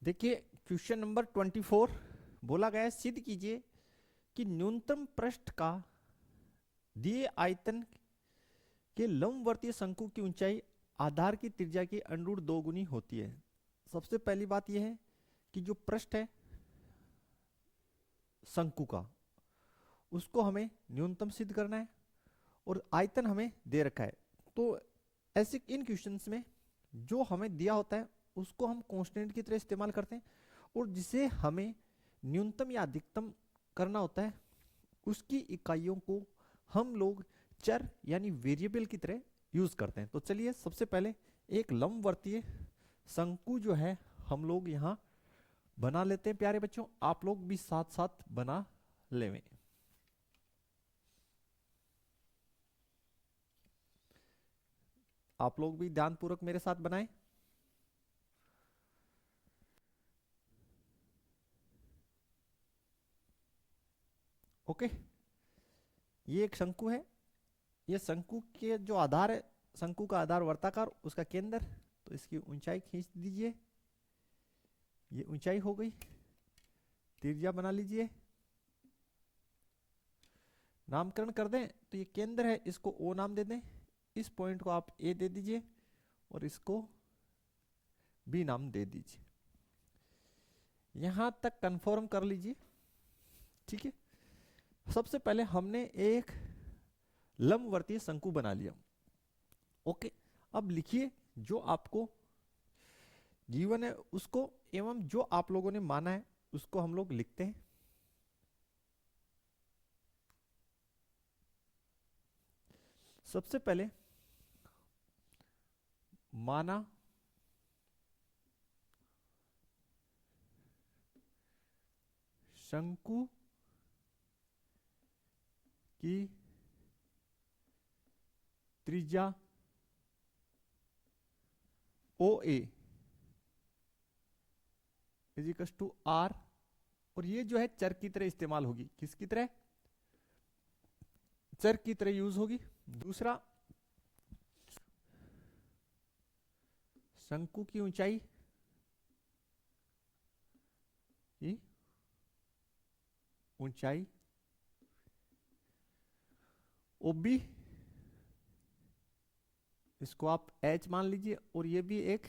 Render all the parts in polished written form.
देखिए question number 24 बोला गया है, सिद्ध कीजिए कि न्यूनतम पृष्ठ का दिए आयतन के लंबवर्तीय शंकु की ऊंचाई आधार की त्रिज्या की अंडरूट 2 गुनी होती है। सबसे पहली बात यह है कि जो पृष्ठ है शंकु का, उसको हमें न्यूनतम सिद्ध करना है और आयतन हमें दे रखा है। तो ऐसे इन क्वेश्चंस में जो हमें दिया होता है उसको हम कांस्टेंट की तरह इस्तेमाल करते हैं, और जिसे हमें न्यूनतम या अधिकतम करना होता है उसकी इकाइयों को हम लोग चर यानी वेरिएबल की तरह यूज करते हैं। तो चलिए सबसे पहले एक लंबवर्तीय शंकु जो है हम लोग यहां बना लेते हैं। प्यारे बच्चों, आप लोग भी साथ साथ बना लेवें। आप लोग भी ध्यानपूर्वक मेरे साथ बनाएं। ओके, ये एक शंकु है। ये शंकु के जो आधार है, शंकु का आधार वर्ताकार, उसका केंद्र, तो इसकी ऊंचाई खींच दीजिए। ये ऊंचाई हो गई। त्रिज्या बना लीजिए, नामकरण कर दें तो ये केंद्र है, इसको ओ नाम दे दें। इस पॉइंट को आप ए दे दीजिए और इसको बी नाम दे दीजिए। यहां तक कंफर्म कर लीजिए। ठीक है, सबसे पहले हमने एक लंबवर्तीय शंकु बना लिया। ओके, अब लिखिए जो आपको जीवन है उसको, एवं जो आप लोगों ने माना है उसको हम लोग लिखते हैं। सबसे पहले माना शंकु की त्रिज्या ओ ए इज इक्वल टू आर, और ये जो है चर की तरह इस्तेमाल होगी। किसकी तरह? चर की तरह यूज होगी। दूसरा, शंकु की ऊंचाई की ऊंचाई ओबी, इसको आप एच मान लीजिए, और ये भी एक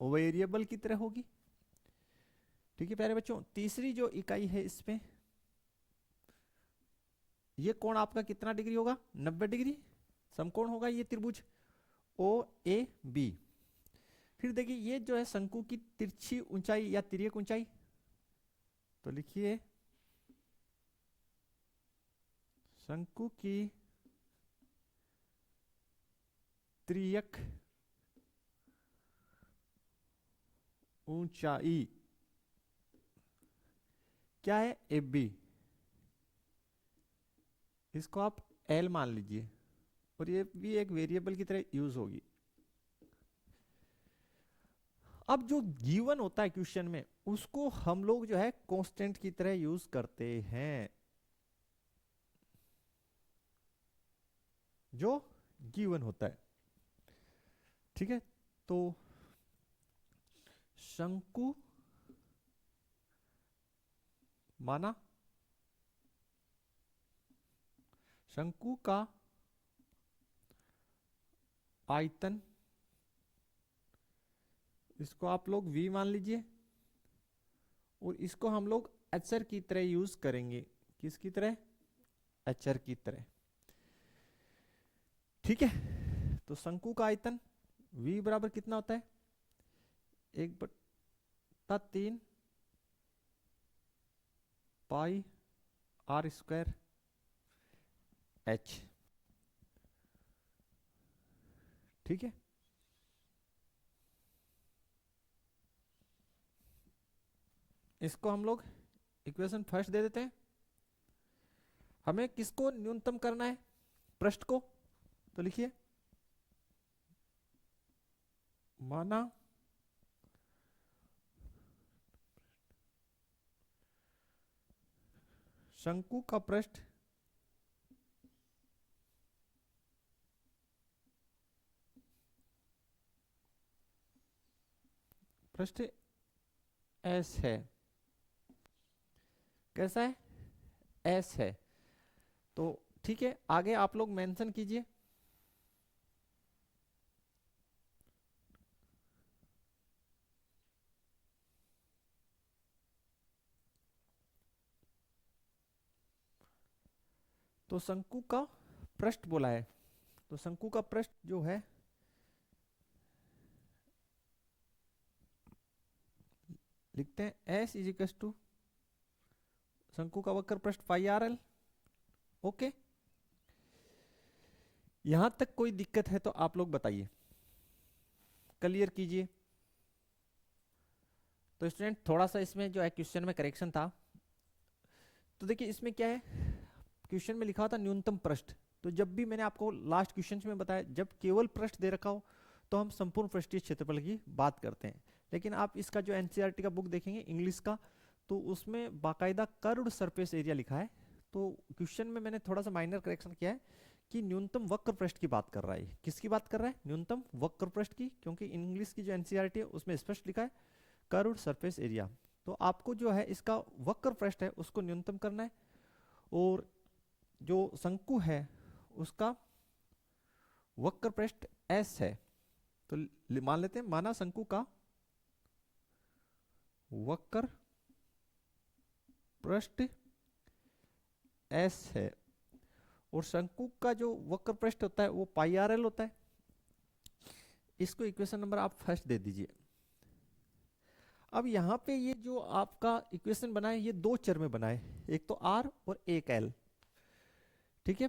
वेरिएबल की तरह होगी। ठीक है प्यारे बच्चों, तीसरी जो इकाई है इसमें, ये कोण आपका कितना डिग्री होगा? 90 डिग्री समकोण होगा ये त्रिभुज ओ ए बी। फिर देखिए ये जो है शंकु की तिरछी ऊंचाई या तिर्यक ऊंचाई, तो लिखिए शंकु की त्रियक ऊंचाई क्या है? A B. इसको आप एल मान लीजिए, और ये भी एक वेरिएबल की तरह यूज होगी। अब जो गिवन होता है क्वेश्चन में उसको हम लोग जो है कांस्टेंट की तरह यूज करते हैं। जो गिवन होता है, ठीक है। तो शंकु माना शंकु का आयतन, इसको आप लोग v मान लीजिए, और इसको हम लोग अचर की तरह यूज करेंगे। किसकी तरह? अचर की तरह। ठीक है, तो शंकु का आयतन v बराबर कितना होता है? 1/3 पाई आर स्क्वायर एच। ठीक है, इसको हम लोग इक्वेशन फर्स्ट दे देते हैं। हमें किसको न्यूनतम करना है? पृष्ठ को। तो लिखिए माना शंकु का पृष्ठ पृष्ठ एस है। कैसा है? एस है। तो ठीक है, आगे आप लोग मेंशन कीजिए। तो शंकु का पृष्ठ बोला है, तो शंकु का पृष्ठ जो है, लिखते हैं एस इज इक्वल टू शंकु का वक्र पृष्ठ पाई आर एल। ओके, यहां तक कोई दिक्कत है तो आप लोग बताइए, क्लियर कीजिए। तो स्टूडेंट थोड़ा सा इसमें जो है क्वेश्चन में करेक्शन था। तो देखिए इसमें क्या है, क्वेश्चन में लिखा था न्यूनतम पृष्ठ। तो जब भी मैंने आपको लास्ट क्वेश्चन में बताया, जब केवल पृष्ठ दे रखा हो तो हम संपूर्ण पृष्ठीय क्षेत्रफल की बात करते हैं। लेकिन आप इसका जो एनसीईआरटी का बुक देखेंगे इंग्लिश का, तो उसमें बाकायदा कर्व्ड सरफेस एरिया लिखा है। तो क्वेश्चन में मैंने थोड़ा सा माइनर करेक्शन किया है कि न्यूनतम वक्र पृष्ठ की बात कर रहा है। किसकी बात कर रहा है? न्यूनतम वक्र पृष्ठ की, क्योंकि इंग्लिश की जो एनसीईआरटी है उसमें स्पष्ट लिखा है कर्व्ड सरफेस एरिया। तो आपको जो है इसका वक्र पृष्ठ है उसको न्यूनतम करना है, और जो शंकु है उसका वक्र पृष्ठ एस है। तो मान लेते हैं, माना शंकु का वक्र पृष्ठ एस है, और शंकु का जो वक्र पृष्ठ होता है वो पाई आर एल होता है। इसको इक्वेशन नंबर आप फर्स्ट दे दीजिए। अब यहाँ पे ये जो आपका इक्वेशन बना है ये दो चर में बना है, एक तो आर और एक एल। ठीक है,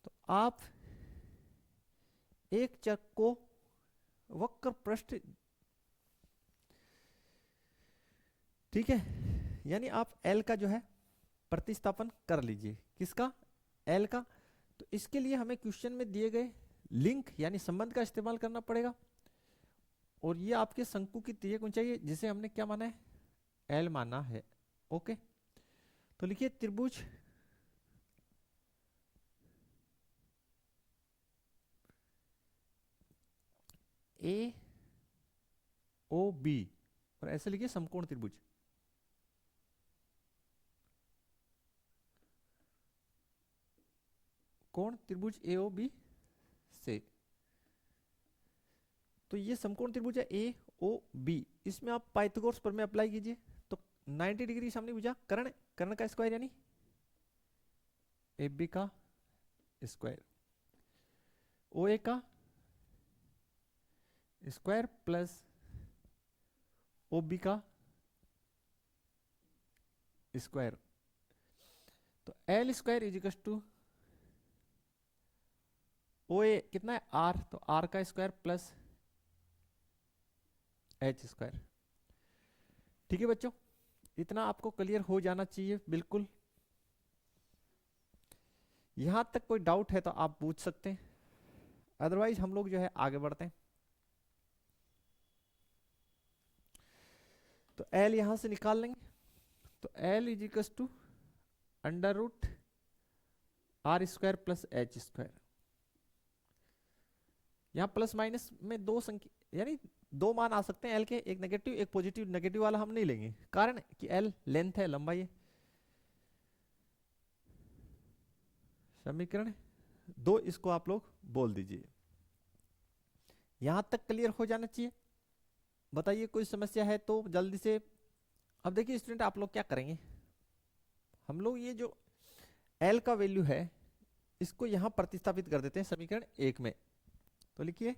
तो आप एक चर को वक्र पृष्ठ, ठीक है, यानी आप एल का जो है प्रतिस्थापन कर लीजिए। किसका? एल का। तो इसके लिए हमें क्वेश्चन में दिए गए लिंक यानी संबंध का इस्तेमाल करना पड़ेगा, और ये आपके शंकु की तिर्यक ऊंचाई है जिसे हमने क्या माना है? एल माना है। ओके, तो लिखिए त्रिभुज ए ओ बी, और ऐसे लिखिए समकोण त्रिभुज। कोण त्रिभुज ए ओ बी से, तो ये समकोण त्रिभुज है ए ओ बी। इसमें आप पाइथागोरस प्रमेय अप्लाई कीजिए। तो 90 डिग्री सामने भुजा कर्ण, कर्ण का स्क्वायर यानी ए बी का स्क्वायर, ओ ए का स्क्वायर प्लस ओ बी का स्क्वायर। तो L square is equal to O A कितना है? आर, तो आर का स्क्वायर प्लस एच स्क्वायर। ठीक है बच्चों, इतना आपको क्लियर हो जाना चाहिए बिल्कुल। यहां तक कोई डाउट है तो आप पूछ सकते हैं, अदरवाइज हम लोग जो है आगे बढ़ते हैं। तो एल यहां से निकाल लेंगे, तो L is equal to under root R square plus H square. यहां प्लस माइनस में दो संख्या यानी दो मान आ सकते हैं एल के, एक नेगेटिव एक पॉजिटिव। नेगेटिव वाला हम नहीं लेंगे, कारण कि एल लेंथ है, लंबाई है। समीकरण दो, इसको आप लोग बोल दीजिए। यहां तक क्लियर हो जाना चाहिए। बताइए कोई समस्या है तो जल्दी से। अब देखिए स्टूडेंट, आप लोग क्या करेंगे, हम लोग ये जो एल का वैल्यू है इसको यहां प्रतिस्थापित कर देते हैं समीकरण एक में। तो लिखिए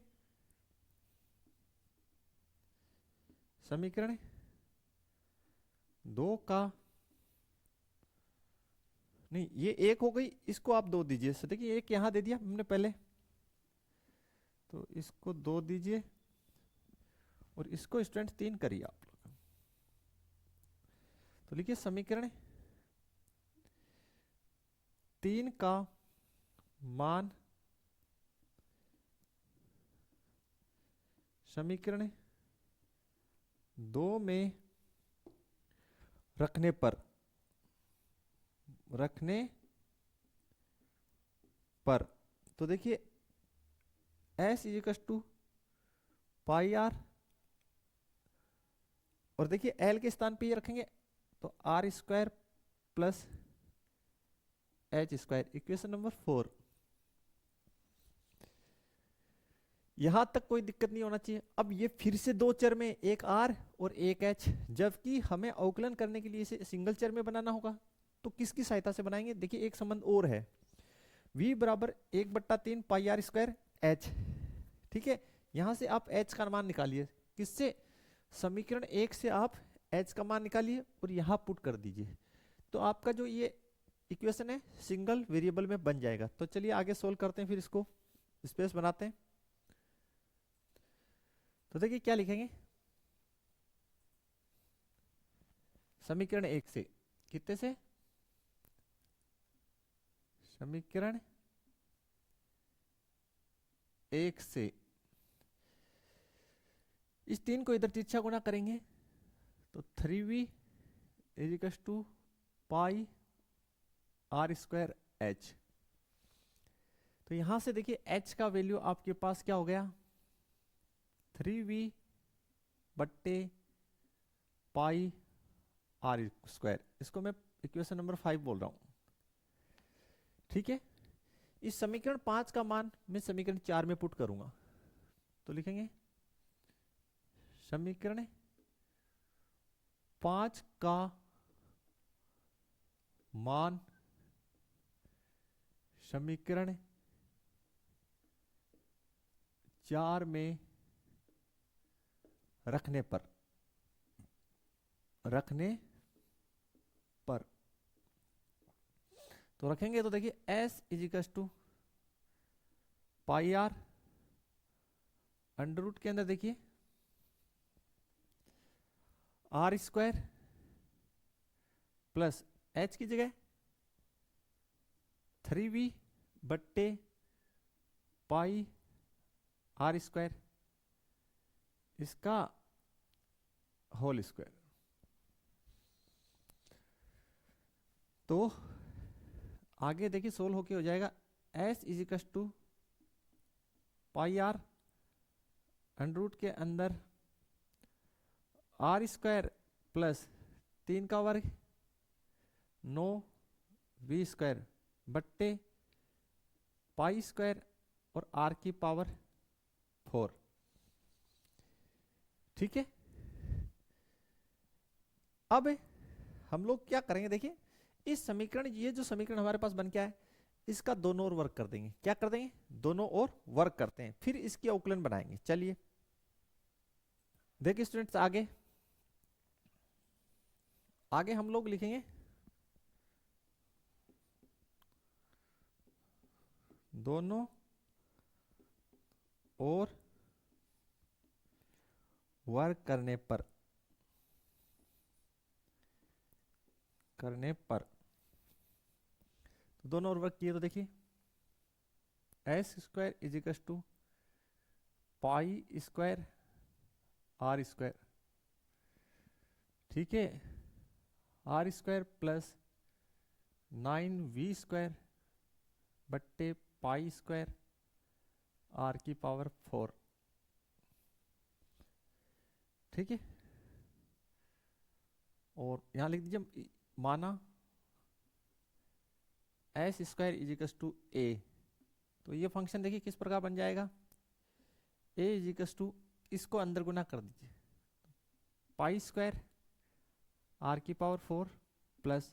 समीकरण दो का, नहीं ये एक हो गई, इसको आप दो दीजिए। देखिए एक यहां दे दिया हमने पहले, तो इसको दो दीजिए, और इसको स्टूडेंट तीन करिए आप लोग। तो लिखिए समीकरण तीन का मान समीकरण दो में रखने पर तो देखिए S is equal to pi R और देखिए एल के स्थान पे ये रखेंगे तो R square plus H square, equation number 4। यहां तक कोई दिक्कत नहीं होना चाहिए। अब ये फिर से दो चर में, एक आर और एक एच, जबकि हमें अवकलन करने के लिए इसे सिंगल चर में बनाना होगा। तो किसकी सहायता से बनाएंगे? देखिए एक संबंध और है, v बराबर 1/3 पाई आर स्क्वायर एच। ठीक है, यहां से आप h का मान निकालिए। किससे? समीकरण 1 से आप h का मान निकालिए और यहां पुट कर दीजिए, तो आपका जो ये इक्वेशन है सिंगल वेरिएबल में बन जाएगा। तो चलिए आगे सोल्व करते हैं, फिर इसको स्पेस बनाते हैं। तो देखिए क्या लिखेंगे, समीकरण 1 से, कितने से? समीकरण 1 से इस 3 को इधर तिरछा गुणा करेंगे तो 3v equals to pi R square H. तो यहां से देखिए h का वैल्यू आपके पास क्या हो गया, 3v बट्टे पाई आर स्क्वायर। इसको मैं इक्वेशन नंबर 5 बोल रहा हूं। ठीक है, इस समीकरण 5 का मान मैं समीकरण 4 में पुट करूंगा, तो लिखेंगे समीकरण 5 का मान समीकरण 4 में रखने पर तो रखेंगे तो देखिए s equals to pi R under root के अंदर देखिए आर स्क्वायर प्लस h की जगह 3v बट्टे पाई आर स्क्वायर, इसका होल स्क्वायर। तो आगे देखिए सोल्व होके हो जाएगा s equals to pi R under root के अंदर आर स्क्वायर प्लस 3 का वर्ग 9 v स्क्वायर बट्टे पाई स्क्वायर और r की पावर 4। ठीक है, अब हम लोग क्या करेंगे, देखिए इस समीकरण, ये जो समीकरण हमारे पास बन के आया, इसका दोनों ओर वर्क कर देंगे। क्या कर देंगे? दोनों ओर वर्क करते हैं, फिर इसकी अवकलन बनाएंगे। चलिए देखिए स्टूडेंट्स, आगे हम लोग लिखेंगे दोनों ओर वर्क करने पर दोनों ओर वर्क किए तो देखिए S square equals to pi square R square. ठीक है, R square plus 9v square बट्टे पाई स्क्वायर आर की पावर 4। ठीक है, और यहां लिख दीजिए माना S square equals to A. तो ये फंक्शन देखिए किस प्रकार बन जाएगा, ए इजिकल्स टू, इसको अंदर गुना कर दीजिए, पाई स्क्वायर आर की power 4 plus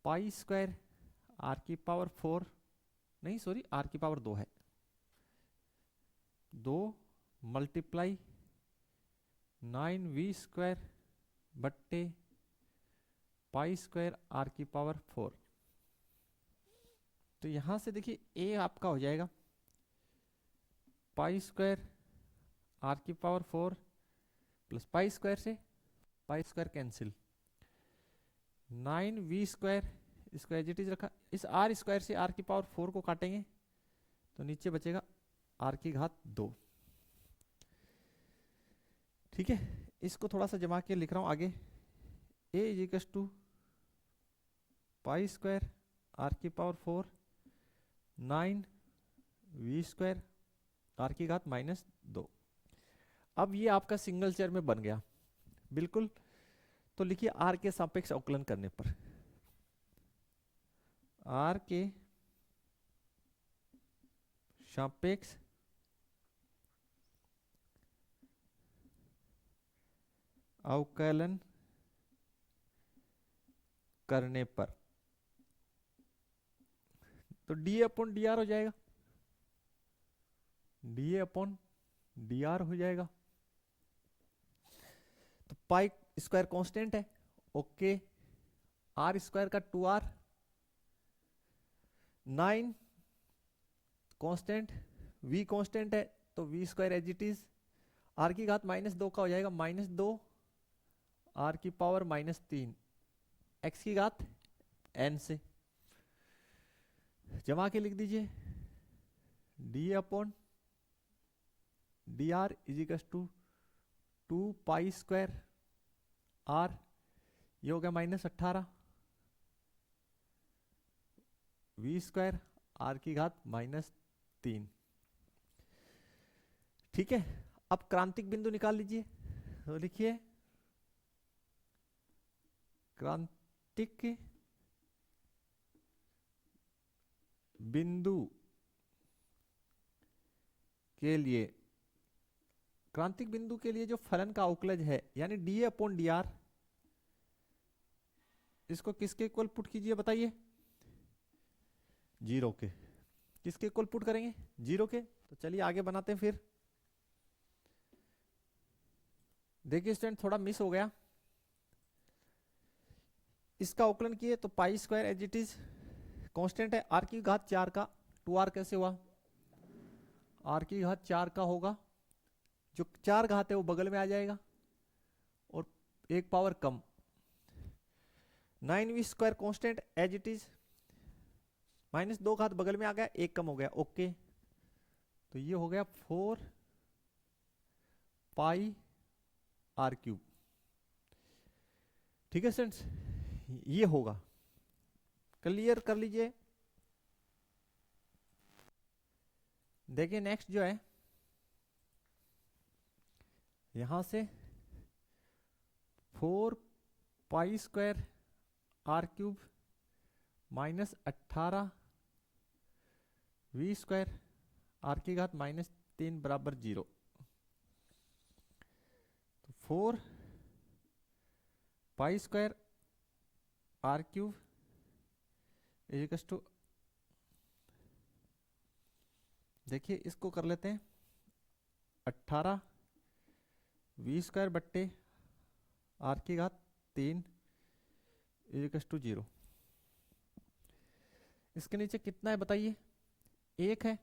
pi square R की पावर 4, नहीं सॉरी आर की पावर 2 है, 2 मल्टीप्लाई 9v स्क्वायर बट्टे पाई स्क्वायर आर की पावर 4। तो यहां से देखिए a आपका हो जाएगा पाई स्क्वायर आर की पावर 4 प्लस पाई स्क्वायर से pi square cancel, 9v square, इसको एज इट इज रखा, इस आर स्क्वायर से आर की पावर 4 को काटेंगे तो नीचे बचेगा आर की घात 2। ठीक है, इसको थोड़ा सा जमा के लिख रहा हूं आगे, a equals to pi square R की पावर 4 9v स्क्वायर आर की घात -2। अब ये आपका सिंगल चेयर में बन गया बिल्कुल। तो लिखिए आर के सापेक्ष अवकलन करने पर, आर के सापेक्ष अवकलन करने पर तो डी अपॉन डी आर हो जाएगा, डी अपॉन डी आर हो जाएगा। तो पाई स्क्वायर कांस्टेंट है, ओके। आर स्क्वायर का 2r, 9 कांस्टेंट, v कांस्टेंट है तो v square as it is, R की घात -2 का हो जाएगा -2 आर की पावर -3 x की घात n से, जमा के लिख दीजिए d upon D R equal to 2 pi square R, ये हो गया -18 v स्क्वायर आर की घात -3। ठीक है, अब क्रांतिक बिंदु निकाल लीजिए। तो लिखिए क्रांतिक बिंदु के लिए, क्रांतिक बिंदु के लिए जो फलन का अवकलज है यानी डी अपॉन डी आर, इसको किसके इक्वल पुट कीजिए बताइए, 0 के। किसके इक्वल पुट करेंगे, 0 के। तो चलिए आगे बनाते हैं फिर। देखिए स्टूडेंट थोड़ा मिस हो गया, इसका अवकलन किए तो pi square as it is constant है, आर की घात 4 का 2r कैसे हुआ, आर की घात 4 का होगा, जो 4 घात है वो बगल में आ जाएगा और एक पावर कम, 9v square constant as it is, -2 घात बगल में आ गया, एक कम हो गया, ओके। तो ये हो गया 4 पाई आर क्यूब। ठीक है स्टूडेंट्स, ये होगा, क्लियर कर लीजिए। देखिए नेक्स्ट जो है, यहां से 4 pi square R cube -18 v square R की घात -3 बराबर 0। तो 4 pi square R cube equals to, देखिए इसको कर लेते हैं 18 v स्क्वायर बट्टे आर की घात 3 इजिकल्स टू 0। इसके नीचे कितना है बताइए, 1 है।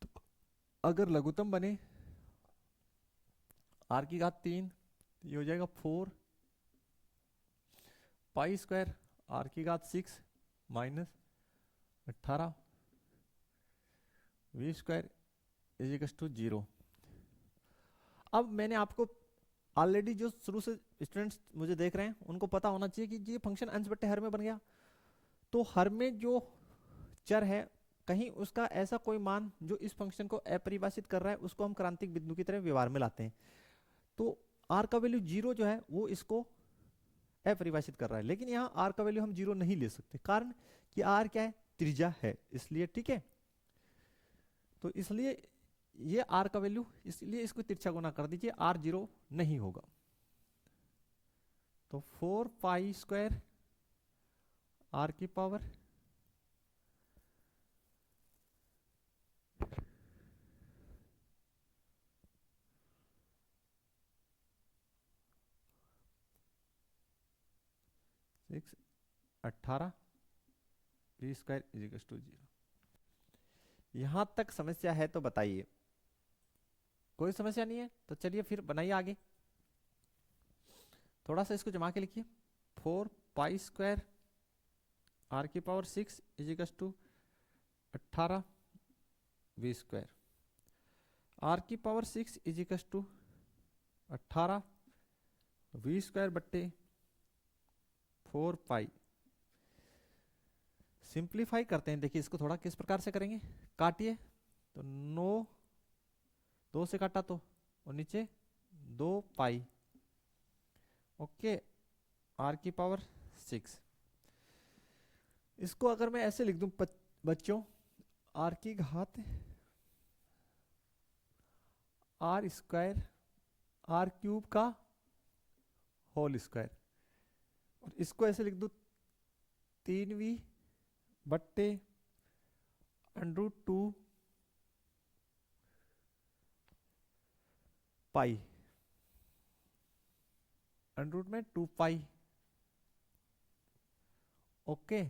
तो अगर लघुत्तम बने आर की घात 3, ये हो जाएगा 4 पाई स्क्वायर आर की घात 6 -18 v स्क्वायर इजिकल्स टू 0। अब मैंने आपको ऑलरेडी, जो शुरू से स्टूडेंट्स मुझे देख रहे हैं उनको पता होना चाहिए कि ये फंक्शन अंश बट्टे हर में बन गया। तो हर में जो चर है कहीं उसका ऐसा कोई मान जो इस फंक्शन को अपरिभाषित कर रहा है, उसको हम क्रांतिक बिंदु की तरह व्यवहार में लाते हैं। तो आर का वैल्यू 0 जो है वो इसको अपरिभाषित कर रहा है, लेकिन यहाँ आर का वैल्यू हम 0 नहीं ले सकते, कारण कि आर क्या है, त्रिज्या है, इसलिए। ठीक है, तो इसलिए ये आर का वैल्यू, इसलिए इसको तिरछा गुना कर दीजिए, आर 0 नहीं होगा। तो 4 पाई स्क्वायर आर की power 6 18 v square equals to 0। यहां तक समस्या है तो बताइए, कोई समस्या नहीं है तो चलिए फिर बनाइए आगे। थोड़ा सा इसको जमा के लिखिए, 4 पाई स्क्वायर आर की power 6 equals to 18 v square, R की power 6 equals to 18 v square बट्टे 4 पाई। सिंप्लीफाई करते हैं, देखिए इसको थोड़ा किस प्रकार से करेंगे, काटिए तो 9 2 से काटा तो, और नीचे 2 पाई। ओके, आर की पावर 6। इसको अगर मैं ऐसे लिख दूं बच्चों, आर की घात आर स्क्वायर आर क्यूब का होल स्क्वायर, और इसको ऐसे लिख दूं 3v बट्टे √2 पाई, √ में 2 पाई। ओके,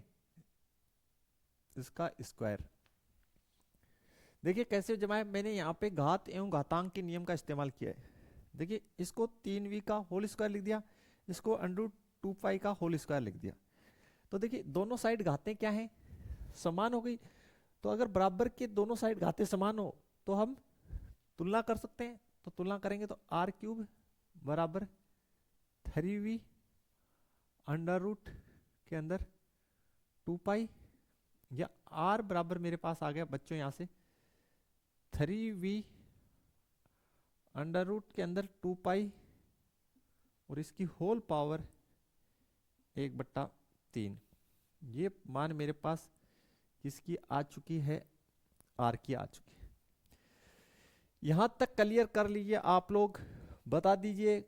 इसका स्क्वायर। देखिए कैसे जमाए, मैंने यहाँ पे घात एवं घातांक के नियम का इस्तेमाल किया है। देखिए इसको 3v का होल स्क्वायर लिख दिया, इसको √2 पाई का होल स्क्वायर लिख दिया। तो देखिए दोनों साइड घातें क्या हैं, समान हो गई। तो अगर बराबर के दोनों साइड घातें समान हो तो हम तुलना कर सकते हैं। तो तुलना करेंगे तो आर क्यूब बराबर 3v √ के अंदर 2 पाई, या आर बराबर मेरे पास आ गया बच्चों यहाँ से 3v √ के अंदर 2 पाई, और इसकी होल पावर 1/3। ये मान मेरे पास किसकी आ चुकी है, आर की आ चुकी है। यहां तक क्लियर कर लीजिए आप लोग, बता दीजिए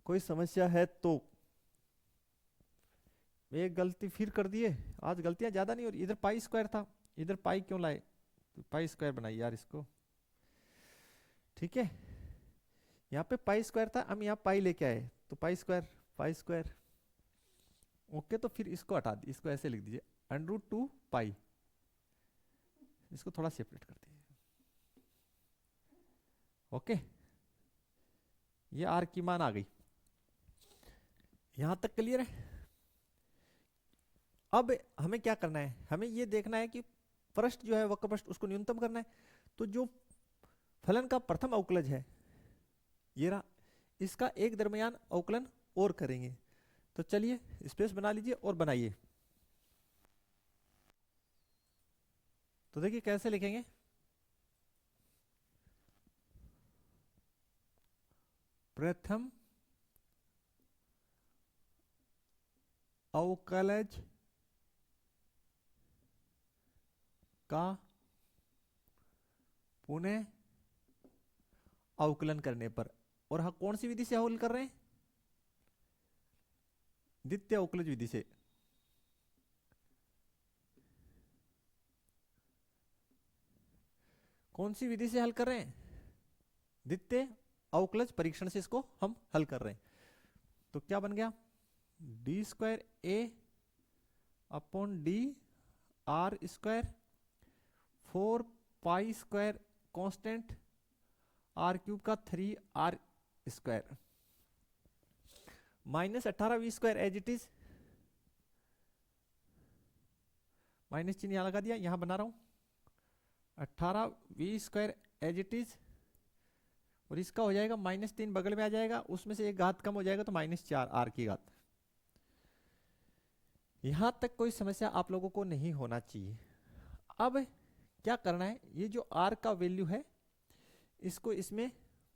कोई समस्या है तो। एक गलती फिर कर दिए, आज गलतियां ज्यादा नहीं हो रही। इधर पाई स्क्वायर था, इधर पाई क्यों लाए, तो पाई स्क्वायर बनाइए यार इसको। ठीक है, यहाँ पे पाई स्क्वायर था, हम यहाँ पाई लेके आए तो pi square pi square. Okay, तो फिर इसको हटा दी, इसको ऐसे लिख दीजिए √2 पाई। इसको थोड़ा सेपरेट कर दीजिए। ओके, ये आर की मान आ गई। यहां तक क्लियर है। अब हमें क्या करना है, हमें ये देखना है कि पृष्ठ जो है वक्र पृष्ठ उसको न्यूनतम करना है। तो जो फलन का प्रथम अवकलज है ये रहा, इसका एक दरमियान अवकलन और करेंगे। तो चलिए स्पेस बना लीजिए और बनाइए। तो देखिए कैसे लिखेंगे, प्रथम अवकलज का पुनः अवकलन करने पर, और हाँ कौन सी विधि से हल कर रहे हैं, द्वितीय अवकलज विधि से। कौन सी विधि से हल कर रहे हैं, द्वितीय अवकलज परीक्षण से इसको हम हल कर रहे हैं। तो क्या बन गया, d²a/d r² 4 पाई² कांस्टेंट r³ का 3r² -18v² as it is, minus चिन्ह यहां लगा दिया, यहां बना रहा हूं 18v² एज इट इज, और इसका हो जाएगा -3 बगल में आ जाएगा, उसमें से एक घात कम हो जाएगा तो -4 आर की घात। यहां तक कोई समस्या आप लोगों को नहीं होना चाहिए। अब क्या करना है, ये जो आर का वैल्यू है इसको इसमें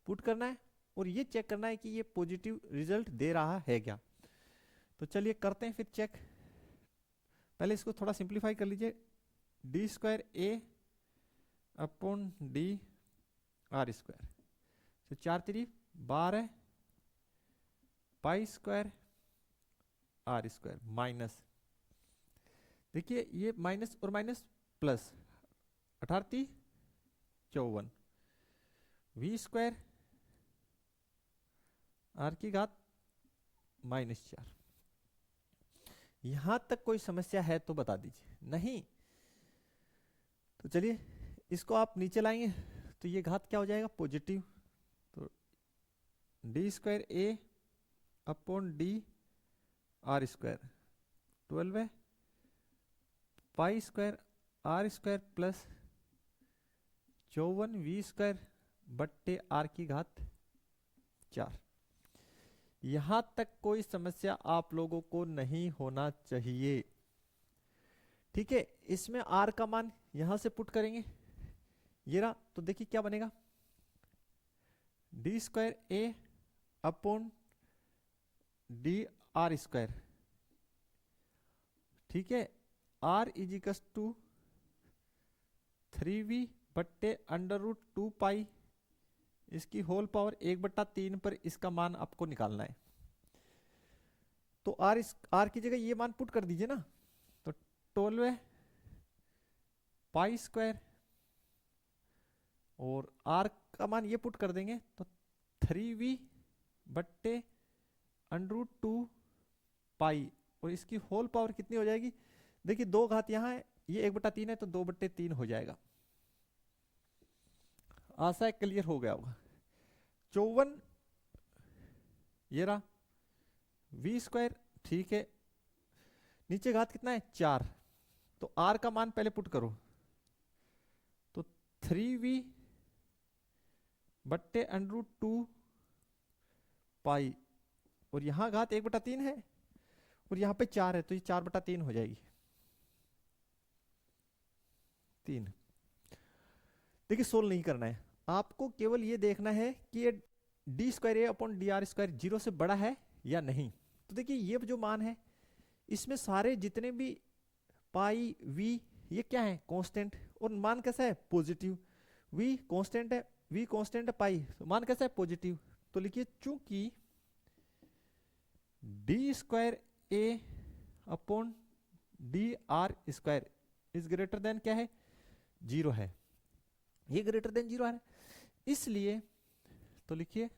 पुट करना है, और ये चेक करना है कि ये पॉजिटिव रिजल्ट दे रहा है क्या। तो चलिए करते हैं फिर चेक। पहले इसको थोड़ा सिंप्लीफाई कर लीजिए, d²a/d r², तो 4×3 12 पाई² r² माइनस, देखिए ये माइनस और माइनस प्लस, 18×3 54 v² r की घात -4। यहां तक कोई समस्या है तो बता दीजिए, नहीं तो चलिए इसको आप नीचे लाएंगे तो ये घात क्या हो जाएगा, पॉजिटिव। तो d²a/d r² 12 पाई² r² plus 54 v² बट्टे r की घात 4। यहां तक कोई समस्या आप लोगों को नहीं होना चाहिए। ठीक है, इसमें r का मान यहां से पुट करेंगे, ये रहा, तो देखिए क्या बनेगा, D square A upon D are square, ठीक है। आर इजिकस टू 3v बट्टे अंडर रूट 2 पाई, इसकी होल पावर 1/3 पर इसका मान आपको निकालना है। तो आर की जगह ये मान पुट कर दीजिए ना, तो 12 पाई स्क्वायर, और आर का मान ये पुट कर देंगे तो 3v बट्टे अंडर रूट 2 पाई, और इसकी होल पावर कितनी हो जाएगी, देखिए 2 घात यहाँ है, ये 1/3 है तो 2/3 हो जाएगा। आशा है क्लियर हो गया होगा। 54 ये रहा v स्क्वायर, ठीक है, नीचे घात कितना है 4, तो r का मान पहले पुट करो, तो 3v बट्टे अंडर रूट 2 पाई, और यहां घात 1/3 है और यहाँ पे 4 है, तो ये 4/3 हो जाएगी 3। देखिए सोल्व नहीं करना है आपको, केवल ये देखना है कि ये D square A upon D are square 0 से बड़ा है या नहीं। तो देखिए ये जो मान है, इसमें सारे जितने भी पाई वी ये क्या है कांस्टेंट, और मान कैसा है पॉजिटिव, वी कांस्टेंट है, वी कांस्टेंट है, पाई तो मान कैसा है पॉजिटिव। तो लिखिए चूंकि D square A upon D are square is greater than क्या है 0 है, ये ग्रेटर देन 0 है, इसलिए तो लिखिए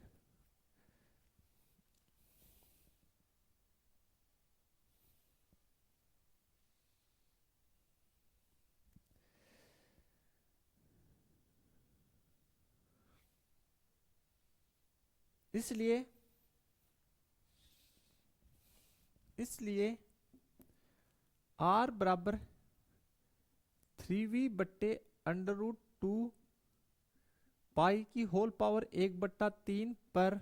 इसलिए r बराबर 3v बट्टे अंडर रूट 2 पाई की होल पावर 1/3 पर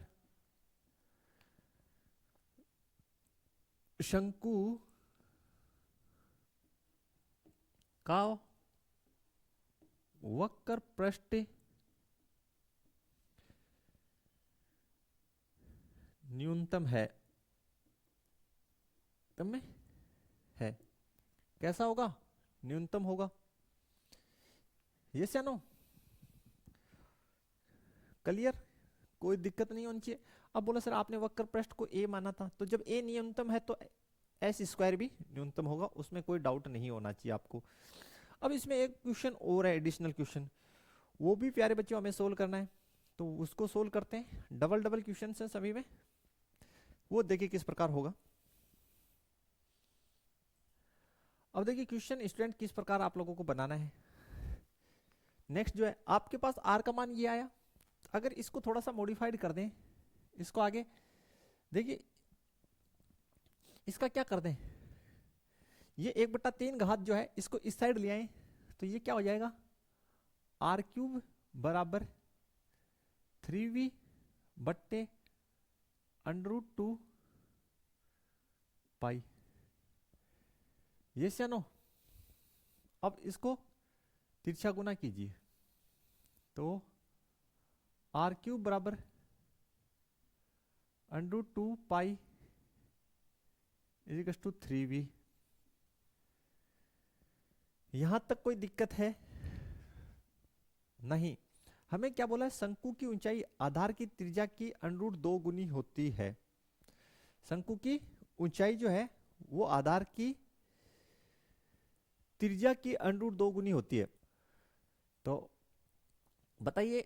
शंकु का वक्र पृष्ठ न्यूनतम है, में है, कैसा होगा न्यूनतम होगा, यस या नो, क्लियर, कोई दिक्कत नहीं होनी चाहिए। अब बोला सर आपने वक्र पृष्ठ को ए माना था, तो जब ए न्यूनतम है तो एस स्क्वायर भी न्यूनतम होगा, उसमें कोई डाउट नहीं होना चाहिए आपको। अब इसमें एक क्वेश्चन और है, एडिशनल क्वेश्चन, वो भी प्यारे बच्चों हमें सोल्व करना है, तो उसको सोल्व करते हैं। डबल डबल क्वेश्चन है सभी में, वो देखिए किस प्रकार होगा। अब देखिए क्वेश्चन स्टूडेंट किस प्रकार आप लोगों को बनाना है। नेक्स्ट जो है आपके पास आर का मान ये आया, अगर इसको थोड़ा सा मॉडिफाइड कर दें, इसको आगे देखिए इसका क्या कर दें, ये 1/3 घात जो है इसको इस साइड ले आए, तो ये क्या हो जाएगा r³ बराबर 3v बट्टे अंडर रूट 2 पाई, ये नो। अब इसको तिरछा गुना कीजिए, तो r³ बराबर under root 2 pi is equal to 3v। यहां तक कोई दिक्कत है नहीं। हमें क्या बोला है, शंकु की ऊंचाई आधार की त्रिज्या की अंडर रूट 2 गुनी होती है। शंकु की ऊंचाई जो है वो आधार की त्रिज्या की अंडर रूट 2 गुनी होती है। तो बताइए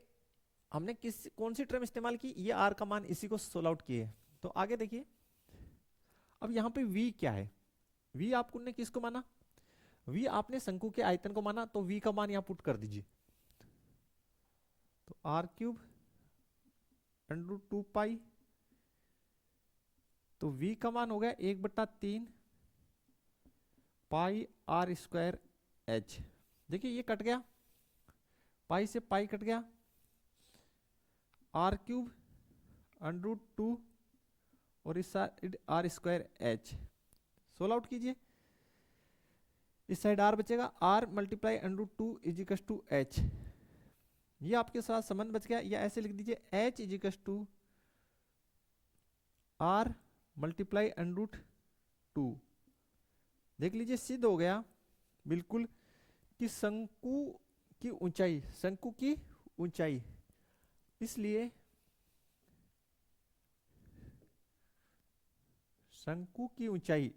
हमने कौन सी टर्म इस्तेमाल की, ये आर का मान इसी को सोल्व आउट किए। तो आगे देखिए अब यहाँ पे v क्या है, v आपने किसको माना, v आपने शंकु के आयतन को माना, तो v का मान यहाँ पुट कर दीजिए, तो r³ अंडर रूट 2 पाई, तो v का मान हो गया 1/3 पाई r स्क्वायर h। देखिए ये कट गया, पाई से पाई कट गया, r³ अंडर रूट 2 और इस side r square h, solve out कीजिए, इस साइड r बचेगा, r multiply under root 2 is equal to h, ये आपके साथ संबंध बच गया, या ऐसे लिख दीजिए h is equal to r multiply √2। देख लीजिए सिद्ध हो गया बिल्कुल कि शंकु की ऊंचाई, इसलिए शंकु की ऊंचाई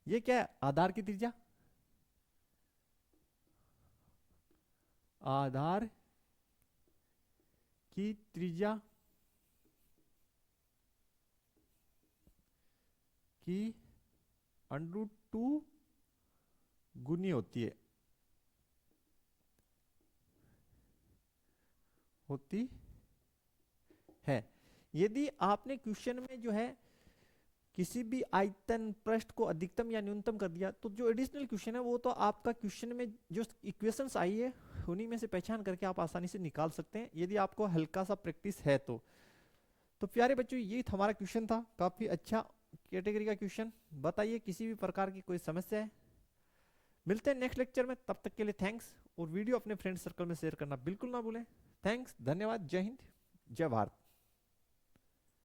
ये क्या है, आधार की त्रिज्या, आधार की त्रिज्या की √2 गुनी होती है। यदि आपने क्वेश्चन में जो है किसी भी आयतन पृष्ठ को अधिकतम या न्यूनतम कर दिया, तो जो एडिशनल क्वेश्चन है वो तो आपका क्वेश्चन में जो इक्वेशंस आई है उन्हीं में से पहचान करके आप आसानी से निकाल सकते हैं, यदि आपको हल्का सा प्रैक्टिस है तो प्यारे बच्चों ये हमारा क्वेश्चन था, काफी अच्छा कैटेगरी का क्वेश्चन। बताइए किसी भी प्रकार की कोई समस्या है। मिलते हैं नेक्स्ट लेक्चर में, तब तक के लिए थैंक्स, और वीडियो अपने फ्रेंड सर्कल में शेयर करना बिल्कुल ना भूलें। थैंक्स, धन्यवाद, जय हिंद, जय भारत।